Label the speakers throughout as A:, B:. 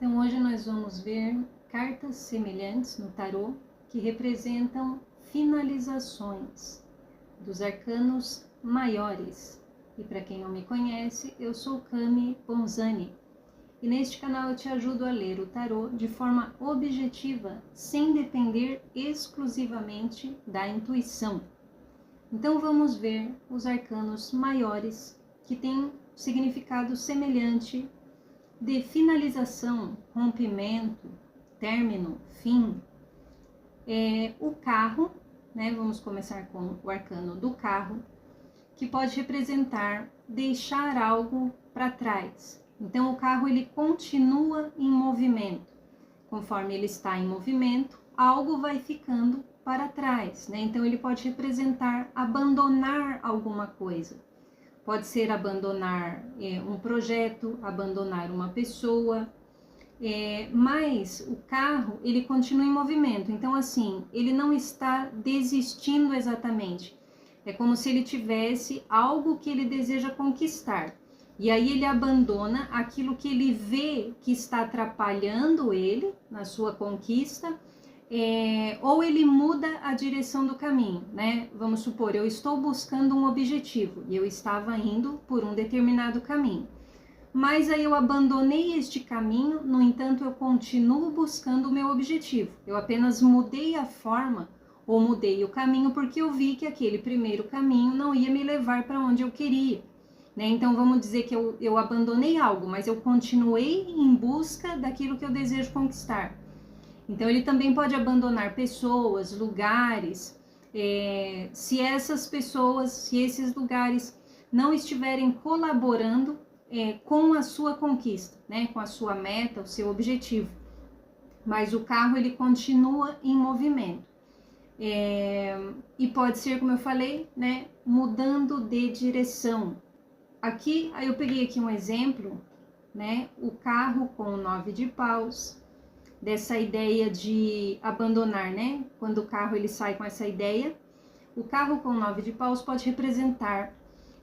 A: Então hoje nós vamos ver cartas semelhantes no tarô que representam finalizações dos arcanos maiores. E para quem não me conhece, eu sou Cami Ponzani. E neste canal eu te ajudo a ler o tarô de forma objetiva, sem depender exclusivamente da intuição. Então vamos ver os arcanos maiores que têm significado semelhante de finalização, rompimento, término, fim. O carro, né? Vamos começar com o arcano do carro, que pode representar deixar algo para trás. Então o carro ele continua em movimento. Conforme ele está em movimento, algo vai ficando para trás, né? Então ele pode representar abandonar alguma coisa. Pode ser abandonar um projeto, abandonar uma pessoa, mas o carro ele continua em movimento. Então assim, ele não está desistindo exatamente. É como se ele tivesse algo que ele deseja conquistar. E aí ele abandona aquilo que ele vê que está atrapalhando ele na sua conquista, ou ele muda a direção do caminho, né? Vamos supor, eu estou buscando um objetivo e eu estava indo por um determinado caminho. Mas aí eu abandonei este caminho, no entanto eu continuo buscando o meu objetivo. Eu apenas mudei a forma ou mudei o caminho porque eu vi que aquele primeiro caminho não ia me levar para onde eu queria. Né? Então vamos dizer que eu abandonei algo, mas eu continuei em busca daquilo que eu desejo conquistar. Então ele também pode abandonar pessoas, lugares, se essas pessoas, se esses lugares não estiverem colaborando com a sua conquista, né? Com a sua meta, o seu objetivo. Mas o carro ele continua em movimento. E pode ser, como eu falei, né? Mudando de direção. Aqui, aí eu peguei aqui um exemplo, né? O carro com o 9 de paus, dessa ideia de abandonar, né? Quando o carro ele sai com essa ideia, o carro com 9 de paus pode representar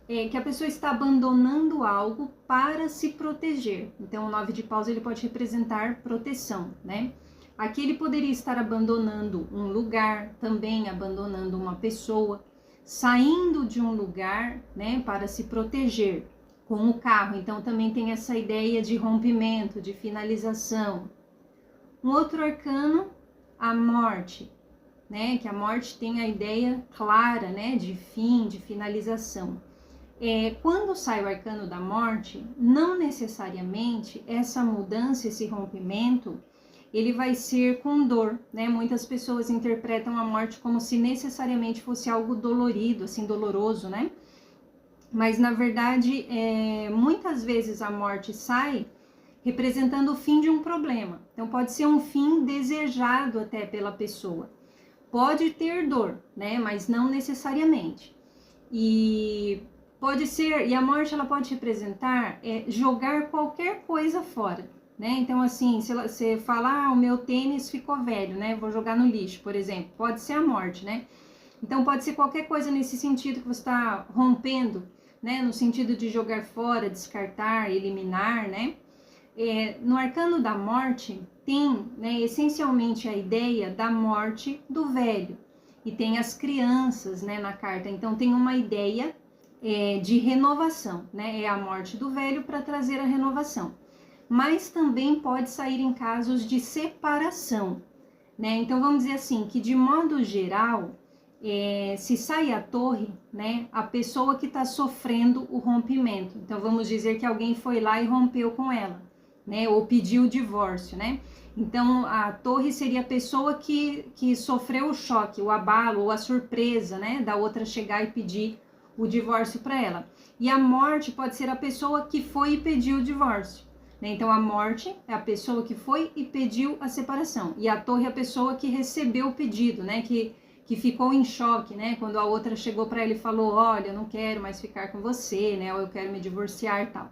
A: que a pessoa está abandonando algo para se proteger. Então, o 9 de paus ele pode representar proteção, né? Aqui ele poderia estar abandonando um lugar, também abandonando uma pessoa, saindo de um lugar, né, para se proteger com o carro. Então, também tem essa ideia de rompimento, de finalização. Um outro arcano, a morte, né? Que a morte tem a ideia clara, né? De fim, de finalização. Quando sai o arcano da morte, não necessariamente essa mudança, esse rompimento, ele vai ser com dor, né? Muitas pessoas interpretam a morte como se necessariamente fosse algo dolorido, assim, doloroso, né? Mas na verdade, muitas vezes a morte sai representando o fim de um problema. Então pode ser um fim desejado até pela pessoa. Pode ter dor, né? Mas não necessariamente. E pode ser, e a morte ela pode representar jogar qualquer coisa fora, né? Então assim, se você falar, o meu tênis ficou velho, né? Vou jogar no lixo, por exemplo. Pode ser a morte, né? Então pode ser qualquer coisa nesse sentido que você está rompendo, né? No sentido de jogar fora, descartar, eliminar, né? No arcano da morte tem, né, essencialmente a ideia da morte do velho e tem as crianças, né, na carta. Então tem uma ideia de renovação, né? É a morte do velho para trazer a renovação. Mas também pode sair em casos de separação, né? Então vamos dizer assim que de modo geral, se sai a torre, né, a pessoa que está sofrendo o rompimento. Então vamos dizer que alguém foi lá e rompeu com ela, né, ou pediu o divórcio, né? Então a torre seria a pessoa que sofreu o choque, o abalo ou a surpresa, né, da outra chegar e pedir o divórcio para ela. E a morte pode ser a pessoa que foi e pediu o divórcio, né? Então a morte é a pessoa que foi e pediu a separação, e a torre é a pessoa que recebeu o pedido, né, que ficou em choque, né, quando a outra chegou para ele e falou, olha, eu não quero mais ficar com você, né, ou eu quero me divorciar e tal.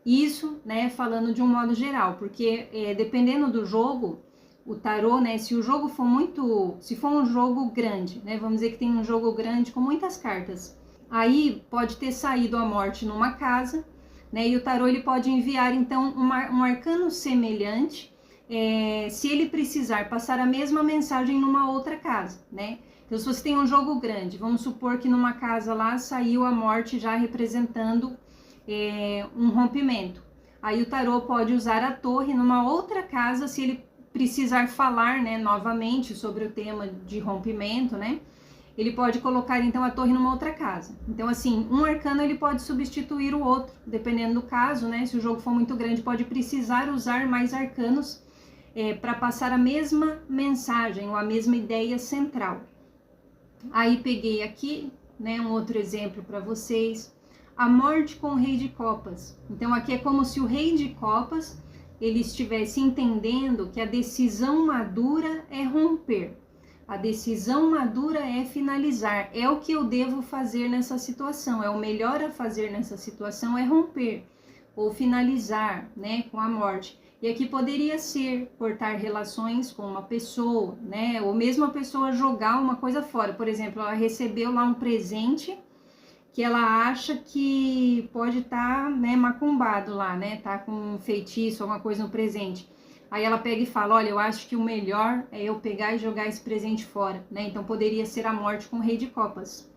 A: Isso, né, falando de um modo geral, porque dependendo do jogo, o tarô, né, se o jogo for se for um jogo grande, né, vamos dizer que tem um jogo grande com muitas cartas, aí pode ter saído a morte numa casa, né? E o tarô ele pode enviar então um arcano semelhante, se ele precisar passar a mesma mensagem numa outra casa, né? Então, se você tem um jogo grande, vamos supor que numa casa lá saiu a morte já representando um rompimento. Aí o tarô pode usar a torre numa outra casa, se ele precisar falar, né, novamente sobre o tema de rompimento, né? Ele pode colocar então a torre numa outra casa. Então, assim, um arcano ele pode substituir o outro, dependendo do caso, né? Se o jogo for muito grande, pode precisar usar mais arcanos para passar a mesma mensagem ou a mesma ideia central. Aí peguei aqui, né, um outro exemplo para vocês. A morte com o rei de copas. Então aqui é como se o rei de copas ele estivesse entendendo que a decisão madura é romper. A decisão madura é finalizar. É o que eu devo fazer nessa situação. É o melhor a fazer nessa situação é romper ou finalizar, né, com a morte. E aqui poderia ser cortar relações com uma pessoa, né? Ou mesmo a pessoa jogar uma coisa fora. Por exemplo, ela recebeu lá um presente que ela acha que pode estar, né, macumbado lá, né? Tá com um feitiço, alguma coisa no presente. Aí ela pega e fala, olha, eu acho que o melhor é eu pegar e jogar esse presente fora, né? Então poderia ser a morte com o rei de copas.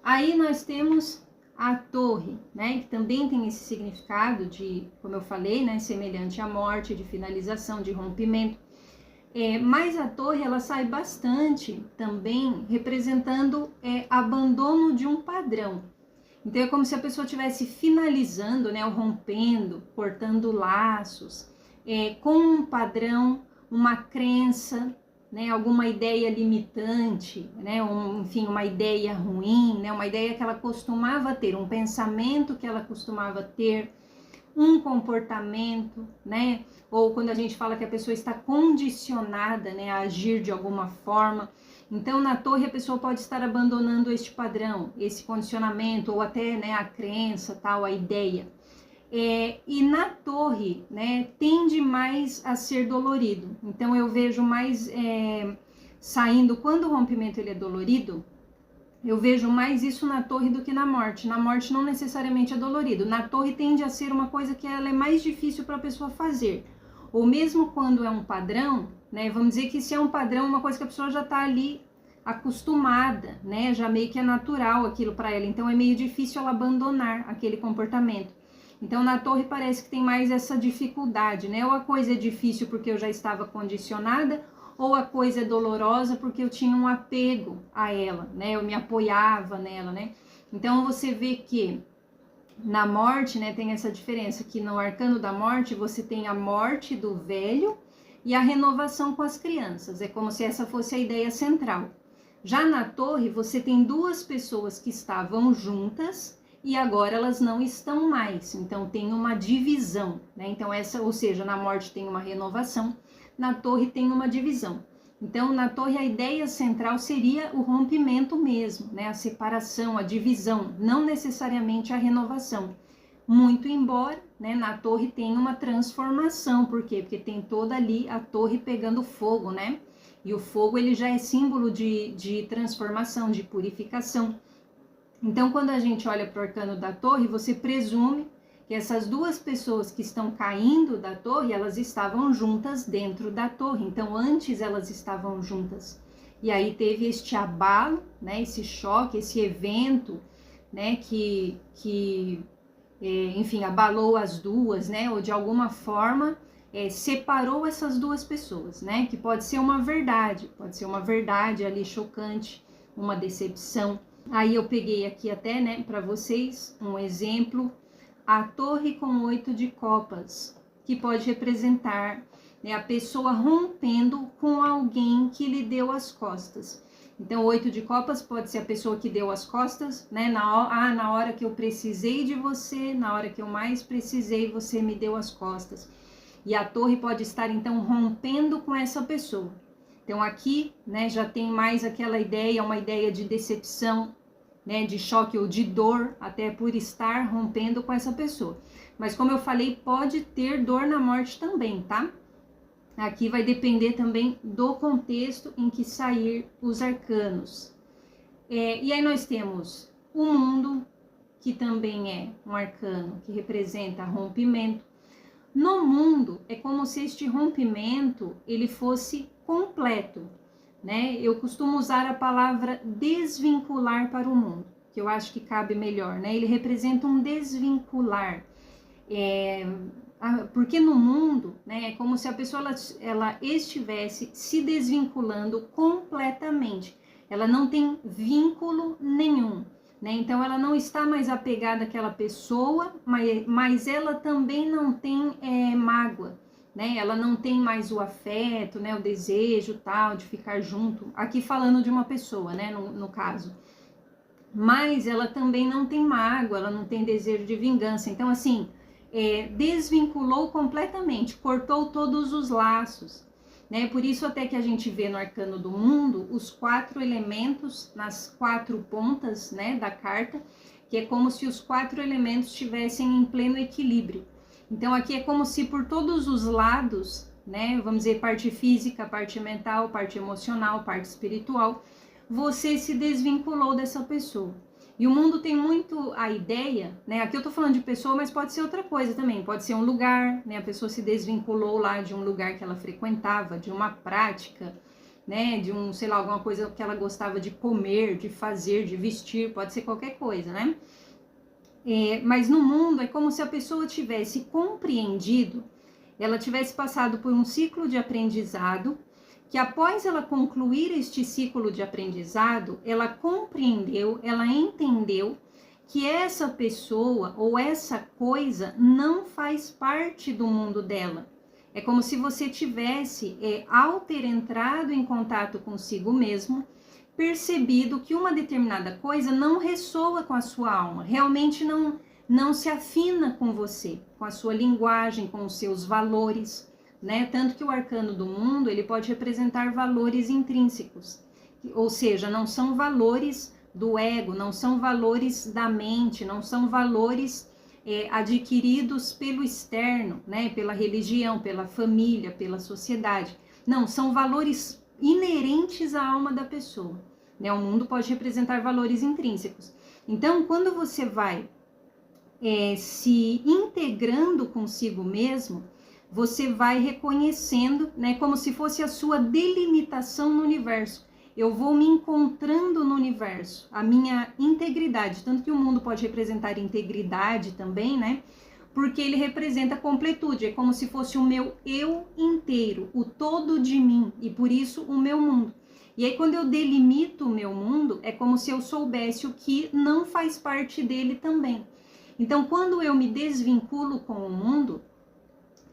A: Aí nós temos a torre, né, que também tem esse significado de, como eu falei, né, semelhante à morte, de finalização, de rompimento. Mas a torre, ela sai bastante também representando abandono de um padrão. Então é como se a pessoa estivesse finalizando, né, ou rompendo, cortando laços, com um padrão, uma crença, né, alguma ideia limitante, né, enfim, uma ideia ruim, né, uma ideia que ela costumava ter, um pensamento que ela costumava ter, um comportamento, né, ou quando a gente fala que a pessoa está condicionada, né, a agir de alguma forma. Então, na torre, a pessoa pode estar abandonando este padrão, esse condicionamento, ou até, né, a crença, tal, a ideia. E na torre, né, tende mais a ser dolorido. Então eu vejo mais saindo, quando o rompimento ele é dolorido, eu vejo mais isso na torre do que na morte. Na morte não necessariamente é dolorido. Na torre tende a ser uma coisa que ela é mais difícil para a pessoa fazer. Ou mesmo quando é um padrão, né, vamos dizer que se é um padrão, uma coisa que a pessoa já está ali acostumada, né, já meio que é natural aquilo para ela. Então é meio difícil ela abandonar aquele comportamento. Então, na torre parece que tem mais essa dificuldade, né? Ou a coisa é difícil porque eu já estava condicionada, ou a coisa é dolorosa porque eu tinha um apego a ela, né? Eu me apoiava nela, né? Então, você vê que na morte, né, tem essa diferença, que no arcano da morte você tem a morte do velho e a renovação com as crianças. É como se essa fosse a ideia central. Já na torre, você tem duas pessoas que estavam juntas e agora elas não estão mais, então tem uma divisão, né? Então ou seja, na morte tem uma renovação, na torre tem uma divisão. Então na torre a ideia central seria o rompimento mesmo, né? A separação, a divisão, não necessariamente a renovação. Muito embora, né, na torre tem uma transformação, por quê? Porque tem toda ali a torre pegando fogo, né? E o fogo ele já é símbolo de transformação, de purificação. Então, quando a gente olha para o arcano da torre, você presume que essas duas pessoas que estão caindo da torre, elas estavam juntas dentro da torre. Então, antes elas estavam juntas. E aí teve este abalo, né, esse choque, esse evento, né, enfim, abalou as duas, né, ou de alguma forma separou essas duas pessoas, né, que pode ser uma verdade ali chocante, uma decepção. Aí eu peguei aqui até, né, para vocês um exemplo, a torre com 8 de copas, que pode representar, né, a pessoa rompendo com alguém que lhe deu as costas. Então, 8 de copas pode ser a pessoa que deu as costas, né, na hora que eu precisei de você, na hora que eu mais precisei, você me deu as costas. E a torre pode estar, então, rompendo com essa pessoa. Então aqui, né, já tem mais aquela ideia, uma ideia de decepção, né, de choque ou de dor, até por estar rompendo com essa pessoa. Mas como eu falei, pode ter dor na morte também, tá? Aqui vai depender também do contexto em que sair os arcanos. E aí nós temos o mundo, que também é um arcano que representa rompimento. No mundo, é como se este rompimento ele fosse completo, né? Eu costumo usar a palavra desvincular para o mundo, que eu acho que cabe melhor, né? Ele representa um desvincular. Porque no mundo, né, é como se a pessoa ela estivesse se desvinculando completamente. Ela não tem vínculo nenhum, né? Então ela não está mais apegada àquela pessoa, mas ela também não tem mágoa, né? Ela não tem mais o afeto, né, o desejo tal de ficar junto. Aqui falando de uma pessoa, né, no caso. Mas ela também não tem mágoa, ela não tem desejo de vingança. Então assim, desvinculou completamente, cortou todos os laços, né? Por isso até que a gente vê no arcano do mundo os 4 elementos nas 4 pontas, né, da carta, que é como se os 4 elementos estivessem em pleno equilíbrio. Então aqui é como se por todos os lados, né, vamos dizer, parte física, parte mental, parte emocional, parte espiritual, você se desvinculou dessa pessoa. E o mundo tem muito a ideia, né? Aqui eu tô falando de pessoa, mas pode ser outra coisa também. Pode ser um lugar, né? A pessoa se desvinculou lá de um lugar que ela frequentava, de uma prática, né? De sei lá, alguma coisa que ela gostava de comer, de fazer, de vestir. Pode ser qualquer coisa, né? Mas no mundo é como se a pessoa tivesse compreendido, ela tivesse passado por um ciclo de aprendizado, que após ela concluir este ciclo de aprendizado, ela compreendeu, ela entendeu que essa pessoa ou essa coisa não faz parte do mundo dela. É como se você tivesse, ao ter entrado em contato consigo mesmo, percebido que uma determinada coisa não ressoa com a sua alma, realmente não se afina com você, com a sua linguagem, com os seus valores, né? Tanto que o arcano do mundo, ele pode representar valores intrínsecos, ou seja, não são valores do ego, não são valores da mente, não são valores adquiridos pelo externo, né? Pela religião, pela família, pela sociedade. Não, são valores inerentes à alma da pessoa, né? O mundo pode representar valores intrínsecos. Então, quando você vai se integrando consigo mesmo, você vai reconhecendo, né, como se fosse a sua delimitação no universo. Eu vou me encontrando no universo, a minha integridade, tanto que o mundo pode representar integridade também, né? Porque ele representa completude, é como se fosse o meu eu inteiro, o todo de mim, e por isso o meu mundo. E aí quando eu delimito o meu mundo, é como se eu soubesse o que não faz parte dele também. Então quando eu me desvinculo com o mundo,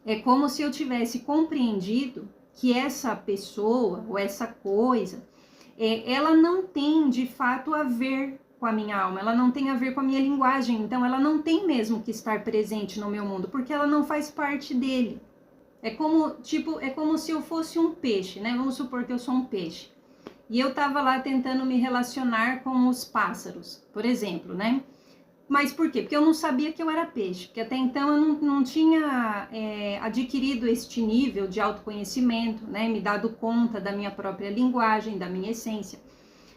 A: é como se eu tivesse compreendido que essa pessoa ou essa coisa, ela não tem de fato a ver com a minha alma, ela não tem a ver com a minha linguagem, então ela não tem mesmo que estar presente no meu mundo, porque ela não faz parte dele. É como se eu fosse um peixe, né? Vamos supor que eu sou um peixe. E eu tava lá tentando me relacionar com os pássaros, por exemplo, né? Mas por quê? Porque eu não sabia que eu era peixe, porque até então eu não tinha adquirido este nível de autoconhecimento, né? Me dado conta da minha própria linguagem, da minha essência.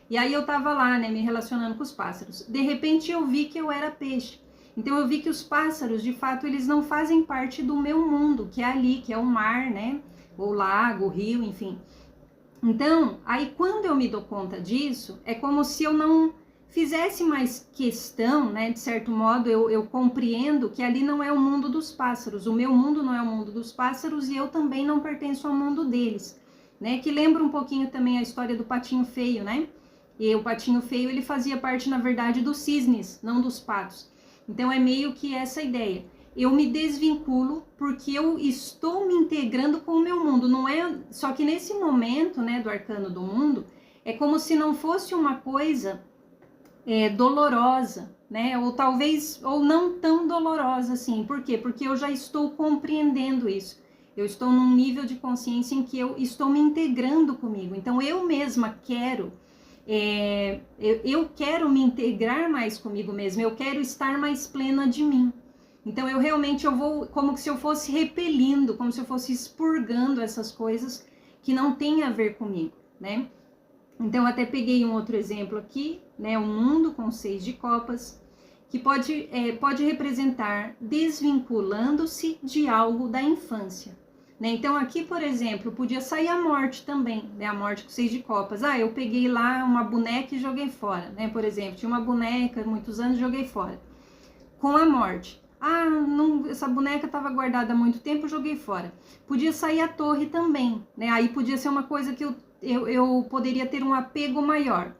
A: E aí eu tava lá, né, me relacionando com os pássaros. De repente eu vi que eu era peixe. Então eu vi que os pássaros, de fato, eles não fazem parte do meu mundo, que é ali, que é o mar, né? O lago, o rio, enfim. Então, aí quando eu me dou conta disso, é como se eu não fizesse mais questão, né? De certo modo, eu compreendo que ali não é o mundo dos pássaros. O meu mundo não é o mundo dos pássaros e eu também não pertenço ao mundo deles, né? Que lembra um pouquinho também a história do patinho feio, né? E o patinho feio, ele fazia parte, na verdade, dos cisnes, não dos patos. Então, é meio que essa ideia. Eu me desvinculo porque eu estou me integrando com o meu mundo. Não é só que nesse momento, né, do arcano do mundo, é como se não fosse uma coisa dolorosa, né? Ou talvez, ou não tão dolorosa assim. Por quê? Porque eu já estou compreendendo isso. Eu estou num nível de consciência em que eu estou me integrando comigo. Então, eu mesma quero... eu quero me integrar mais comigo mesma, eu quero estar mais plena de mim. Então eu vou como se eu fosse repelindo, como se eu fosse expurgando essas coisas que não têm a ver comigo, né? Então até peguei um outro exemplo aqui, né? Um mundo com 6 de copas, que pode representar desvinculando-se de algo da infância. Né? Então aqui, por exemplo, podia sair a morte também, né? A morte com 6 de copas. Eu peguei lá uma boneca e joguei fora, né? Por exemplo, tinha uma boneca, muitos anos, joguei fora. Com a morte. Essa boneca estava guardada há muito tempo, joguei fora. Podia sair a torre também, né? Aí podia ser uma coisa que eu poderia ter um apego maior.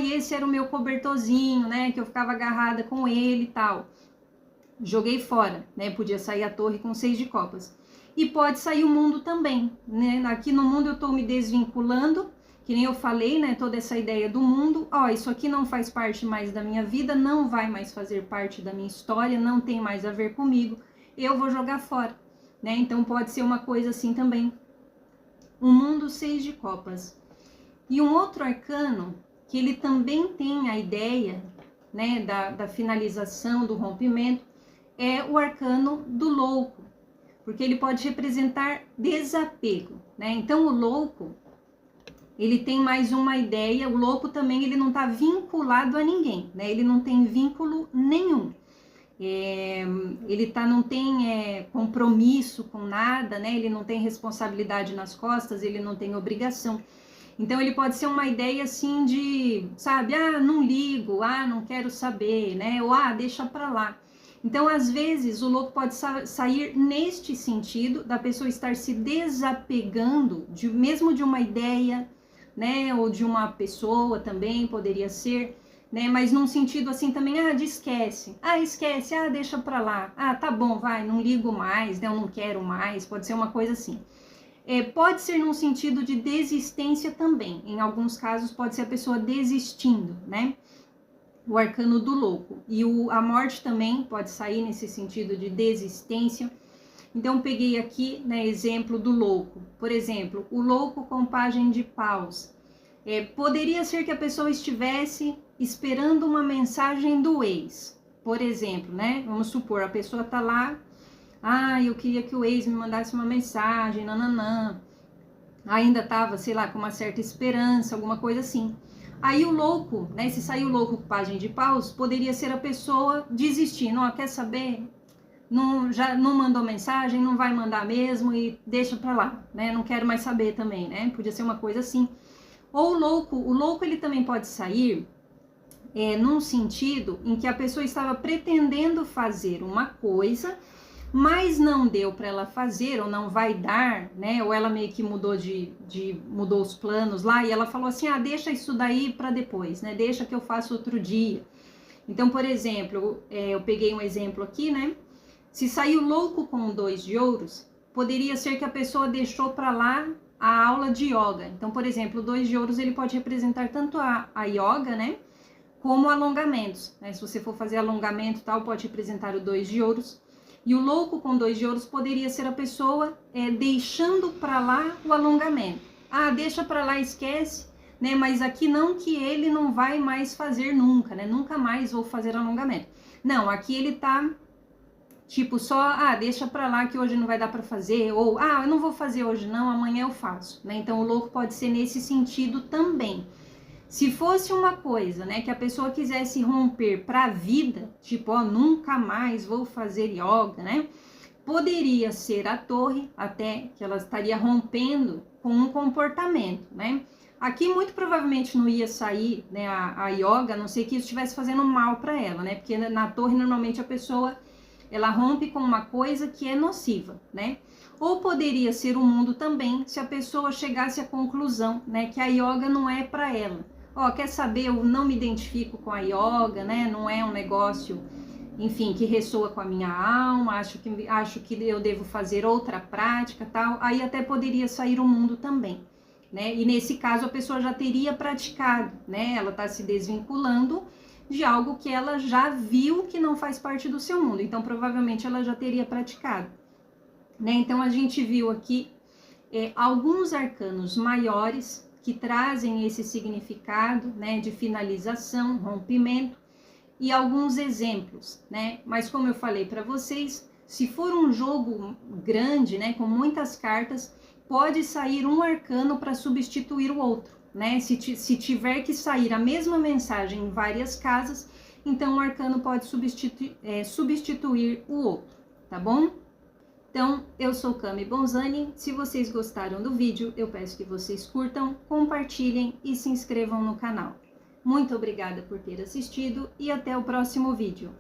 A: E esse era o meu cobertorzinho, né? Que eu ficava agarrada com ele e tal. Joguei fora, né? Podia sair a torre com 6 de copas. E pode sair o mundo também, né? Aqui no mundo eu estou me desvinculando, que nem eu falei, né? Toda essa ideia do mundo. Isso aqui não faz parte mais da minha vida, não vai mais fazer parte da minha história, não tem mais a ver comigo. Eu vou jogar fora, né? Então pode ser uma coisa assim também. O mundo 6 de copas. E um outro arcano, que ele também tem a ideia, né? Da finalização, do rompimento, é o arcano do louco. Porque ele pode representar desapego, né? Então o louco, ele tem mais uma ideia. O louco também, ele não está vinculado a ninguém, né? Ele não tem vínculo nenhum. Ele não tem compromisso com nada, né? Ele não tem responsabilidade nas costas, ele não tem obrigação. Então ele pode ser uma ideia assim de, sabe, não ligo, não quero saber, né? Ou deixa pra lá. Então, às vezes, o louco pode sair neste sentido, da pessoa estar se desapegando, mesmo de uma ideia, né? Ou de uma pessoa também, poderia ser, né? Mas num sentido assim também, de esquece. Esquece, deixa pra lá. Tá bom, vai, não ligo mais, né? Eu não quero mais, pode ser uma coisa assim. Pode ser num sentido de desistência também. Em alguns casos, pode ser a pessoa desistindo, né? O arcano do louco. E a morte também pode sair nesse sentido de desistência. Então, peguei aqui, né, exemplo do louco. Por exemplo, o louco com pajem de paus. Poderia ser que a pessoa estivesse esperando uma mensagem do ex. Por exemplo, né? Vamos supor, a pessoa tá lá. Eu queria que o ex me mandasse uma mensagem, nananã. Ainda tava, sei lá, com uma certa esperança, alguma coisa assim. Aí o louco, né? Se sair o louco com pajem de paus, poderia ser a pessoa desistindo. Quer saber? Já não mandou mensagem, não vai mandar mesmo e deixa pra lá, né? Não quero mais saber também, né? Podia ser uma coisa assim. Ou o louco ele também pode sair num sentido em que a pessoa estava pretendendo fazer uma coisa, mas não deu para ela fazer, ou não vai dar, né? Ou ela meio que mudou mudou os planos lá, e ela falou assim, deixa isso daí para depois, né? Deixa que eu faço outro dia. Então, por exemplo, eu peguei um exemplo aqui, né? Se saiu louco com 2 de ouros, poderia ser que a pessoa deixou para lá a aula de yoga. Então, por exemplo, o 2 de ouros, ele pode representar tanto a yoga, né? Como alongamentos, né? Se você for fazer alongamento e tal, pode representar o 2 de ouros. E o louco com 2 de ouros poderia ser a pessoa deixando para lá o alongamento. Deixa para lá, esquece, né? Mas aqui não, que ele não vai mais fazer nunca, né? Nunca mais vou fazer alongamento. Não, aqui ele tá tipo só, deixa para lá que hoje não vai dar para fazer, ou eu não vou fazer hoje não, amanhã eu faço, né? Então o louco pode ser nesse sentido também. Se fosse uma coisa, né, que a pessoa quisesse romper para a vida, tipo, nunca mais vou fazer yoga, né? Poderia ser a torre, até que ela estaria rompendo com um comportamento, né? Aqui muito provavelmente não ia sair, né, a yoga, a não ser que isso estivesse fazendo mal para ela, né? Porque na torre normalmente a pessoa ela rompe com uma coisa que é nociva, né? Ou poderia ser o mundo também, se a pessoa chegasse à conclusão, né, que a yoga não é para ela. Quer saber, eu não me identifico com a yoga, né? Não é um negócio, enfim, que ressoa com a minha alma, acho que eu devo fazer outra prática, tal. Aí até poderia sair o mundo também, né? E nesse caso a pessoa já teria praticado, né? Ela está se desvinculando de algo que ela já viu que não faz parte do seu mundo. Então, provavelmente ela já teria praticado, né? Então, a gente viu aqui alguns arcanos maiores que trazem esse significado, né, de finalização, rompimento, e alguns exemplos, né? Mas como eu falei para vocês, se for um jogo grande, né, com muitas cartas, pode sair um arcano para substituir o outro, né? Se tiver que sair a mesma mensagem em várias casas, então um arcano pode substituir o outro, tá bom? Então, eu sou Cami Bonzani. Se vocês gostaram do vídeo, eu peço que vocês curtam, compartilhem e se inscrevam no canal. Muito obrigada por ter assistido e até o próximo vídeo.